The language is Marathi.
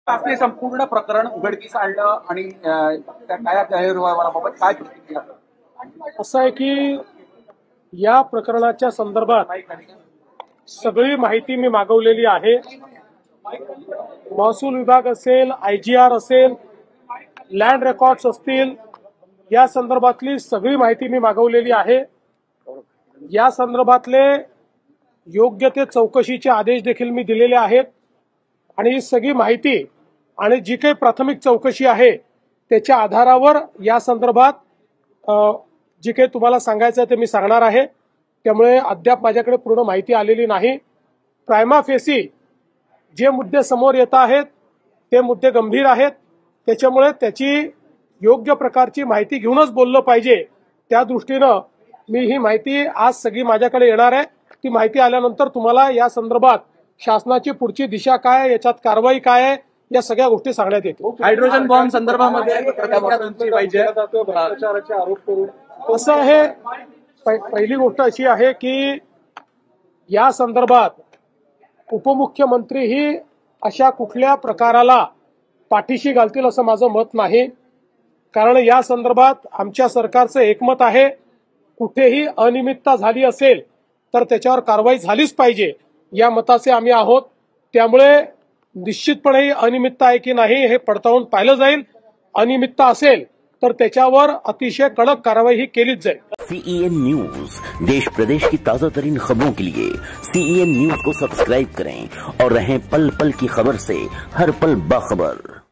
आपले संपूर्ण प्रकरण उघडकीस आणलं आणि त्या काय गैरव्यवहाराबाबत काय प्रतिक्रिया? असं आहे की या प्रकरणाच्या संदर्भात सगळी माहिती मी मागवलेली आहे। महसूल विभाग असेल, IGR असेल, लँड रेकॉर्ड्स असतील, या संदर्भातली सगळी माहिती मी मागवलेली आहे। या संदर्भातले योग्य ते चौकशीचे आदेश देखील मी दिलेले आहेत आणि ही सगळी माहिती आणि जी काही प्राथमिक चौकशी आहे त्याच्या आधारावर या संदर्भात जे काही तुम्हाला सांगायचं ते मी सांगणार आहे। त्यामुळे अद्याप माझ्याकडे पूर्ण माहिती आलेली नाही। प्रायमा फेसी जे मुद्दे समोर येत आहेत ते मुद्दे गंभीर आहेत, त्याच्यामुळे त्याची योग्य प्रकारची माहिती घेऊनच बोललं पाहिजे। त्या दृष्टीनं मी ही माहिती आज सगळी माझ्याकडे येणार आहे। ती माहिती आल्यानंतर तुम्हाला या संदर्भात शासनाची पुढची दिशा काय, याच्यात कारवाई काय आहे, या सगळ्या गोष्टी सांगण्यात येतील। हायड्रोजन बॉम्ब संदर्भामध्ये भ्रष्टाचाराचे आरोप करून असं आहे। पहिली गोष्ट अशी आहे की या संदर्भात उपमुख्यमंत्री ही अशा कुठल्या प्रकाराला पाठीशी घालतील असं माझं मत नाही, कारण या संदर्भात आमच्या सरकारचं एकमत आहे। कुठेही अनियमितता झाली असेल तर त्याच्यावर कारवाई झालीच पाहिजे या मताचे आम्ही आहोत। त्यामुळे निश्चितपणे अनियमितता आहे की नाही हे पडताळून पाहिलं जाईल। अनियमितता असेल तर त्याच्यावर अतिशय कडक कारवाई ही केलीच जाईल। CEN न्यूज देश प्रदेश की ताजा तरीन खबरों के लिए CEN न्यूज को सब्सक्राइब करें और रहें पल पल की खबर से हर पल बाखबर।